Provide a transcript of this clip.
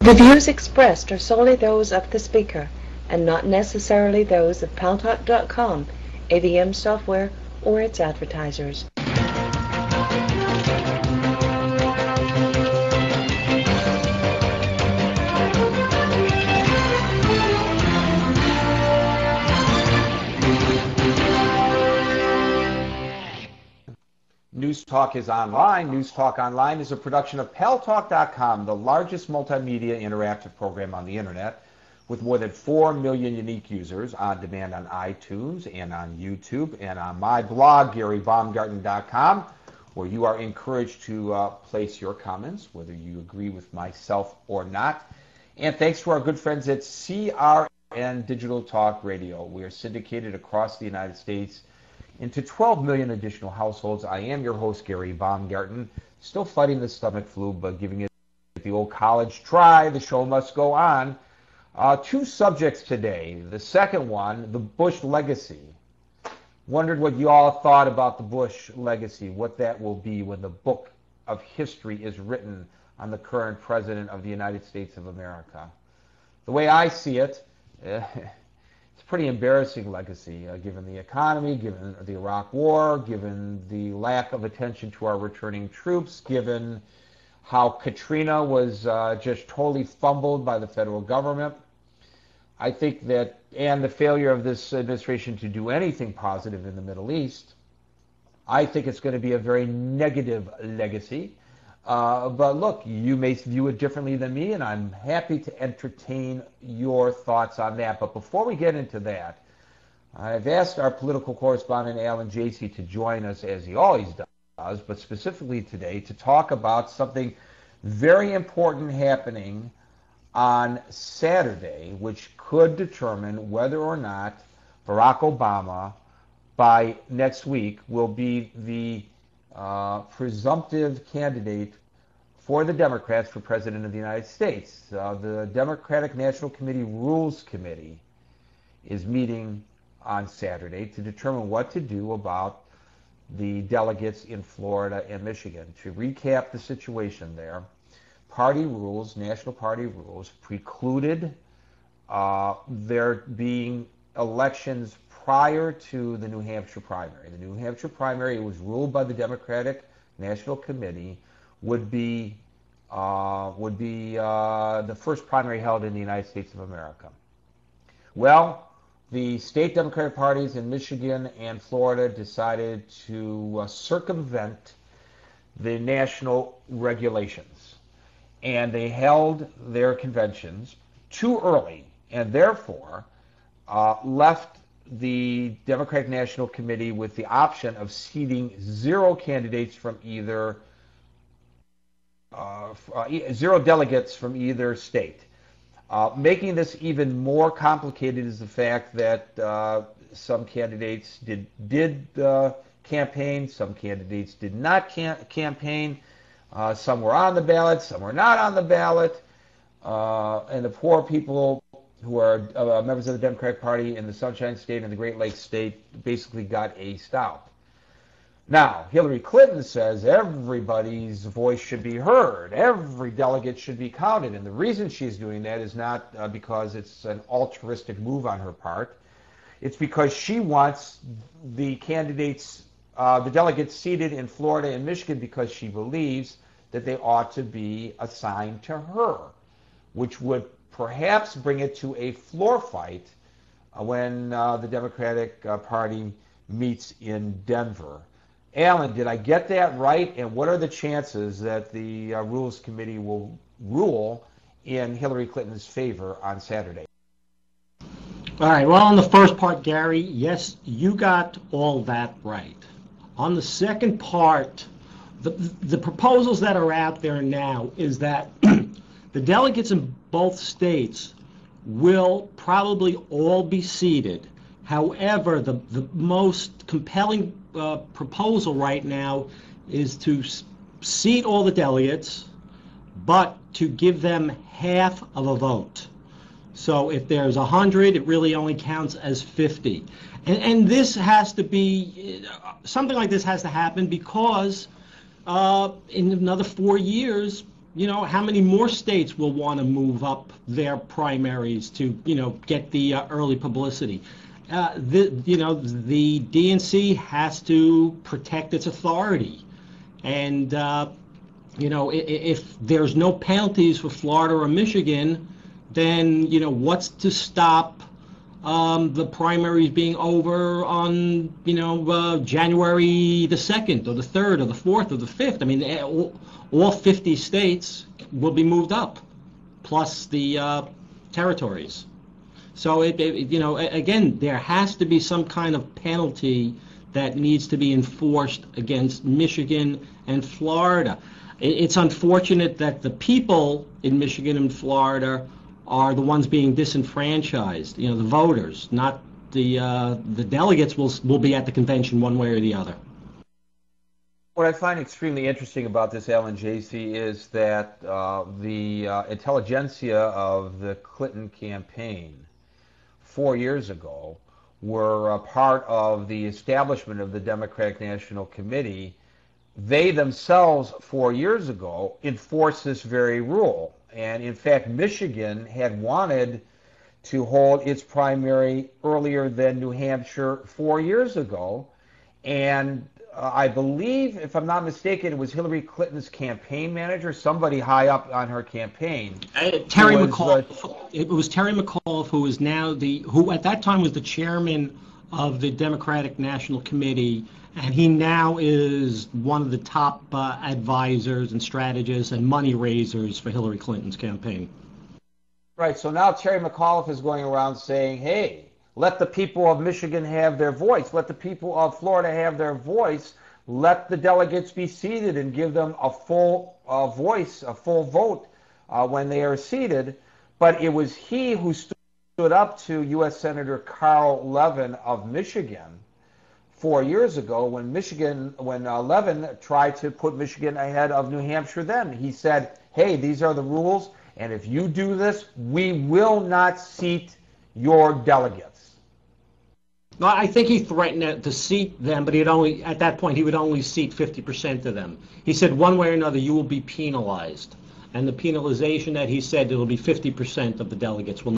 The views expressed are solely those of the speaker and not necessarily those of Paltalk.com, AVM software, or its advertisers. News Talk is online. News Talk Online is a production of Paltalk.com, the largest multimedia interactive program on the internet, with more than 4 million unique users on demand on iTunes and on YouTube and on my blog, GaryBaumgarten.com, where you are encouraged to place your comments, whether you agree with myself or not. And thanks to our good friends at CRN Digital Talk Radio. We are syndicated across the United States into 12 million additional households. I am your host, Gary Baumgarten, still fighting the stomach flu, but giving it the old college try. The show must go on. Two subjects today. The second one, the Bush legacy. Wondered what you all thought about the Bush legacy, what that will be when the book of history is written on the current president of the United States of America. The way I see it, it's a pretty embarrassing legacy, given the economy, given the Iraq War, given the lack of attention to our returning troops, given how Katrina was just totally fumbled by the federal government. I think that, and the failure of this administration to do anything positive in the Middle East, I think it's going to be a very negative legacy. But look, you may view it differently than me, and I'm happy to entertain your thoughts on that. But before we get into that, I've asked our political correspondent, Alan Jacey, to join us, as he always does, but specifically today, to talk about something very important happening on Saturday, which could determine whether or not Barack Obama, by next week, will be the presumptive candidate for the Democrats for President of the United States. The Democratic National Committee Rules Committee is meeting on Saturday to determine what to do about the delegates in Florida and Michigan. To recap the situation there, party rules, national party rules, precluded there being elections prior to the New Hampshire primary. The New Hampshire primary, was ruled by the Democratic National Committee, would be the first primary held in the United States of America. Well, the state Democratic parties in Michigan and Florida decided to circumvent the national regulations, and they held their conventions too early, and therefore left the Democratic National Committee with the option of seating zero candidates from either, zero delegates from either state. Making this even more complicated is the fact that some candidates did campaign, some candidates did not campaign, some were on the ballot, some were not on the ballot, and the poor people who are members of the Democratic Party in the Sunshine State and the Great Lakes State basically got a stout. Now, Hillary Clinton says everybody's voice should be heard, every delegate should be counted, and the reason she's doing that is not because it's an altruistic move on her part. It's because she wants the candidates, the delegates seated in Florida and Michigan, because she believes that they ought to be assigned to her, which would perhaps bring it to a floor fight when the Democratic Party meets in Denver. Alan, did I get that right? And what are the chances that the Rules Committee will rule in Hillary Clinton's favor on Saturday? All right, well, on the first part, Gary, yes, you got all that right. On the second part, the proposals that are out there now is that the delegates in both states will probably all be seated. However, the most compelling proposal right now is to seat all the delegates, but to give them half of a vote. So if there's 100, it really only counts as 50. And this has to be, something like this has to happen because in another 4 years, how many more states will want to move up their primaries to, get the early publicity? The DNC has to protect its authority. And, if there's no penalties for Florida or Michigan, then, what's to stop the primaries being over on, January the 2nd or the 3rd or the 4th or the 5th? I mean, all 50 states will be moved up, plus the territories. So, again, there has to be some kind of penalty that needs to be enforced against Michigan and Florida. It's unfortunate that the people in Michigan and Florida are the ones being disenfranchised, the voters, not the delegates will be at the convention one way or the other. What I find extremely interesting about this, Alan JC, is that the intelligentsia of the Clinton campaign 4 years ago were a part of the establishment of the Democratic National Committee. They themselves 4 years ago enforced this very rule. And in fact, Michigan had wanted to hold its primary earlier than New Hampshire 4 years ago. And I believe, if I'm not mistaken, it was Hillary Clinton's campaign manager, somebody high up on her campaign. Terry McAuliffe. It was Terry McAuliffe, who is now who at that time was the chairman of the Democratic National Committee, and he now is one of the top advisors and strategists and money raisers for Hillary Clinton's campaign. Right. So now Terry McAuliffe is going around saying, "Hey, let the people of Michigan have their voice. Let the people of Florida have their voice. Let the delegates be seated and give them a full voice, a full vote when they are seated." But it was he who stood up to U.S. Senator Carl Levin of Michigan 4 years ago when Levin tried to put Michigan ahead of New Hampshire then. He said, "Hey, these are the rules, and if you do this, we will not seat your delegates." Well, I think he threatened to seat them, but at that point he would only seat 50% of them. He said one way or another you will be penalized. And the penalization that he said, it will be 50% of the delegates will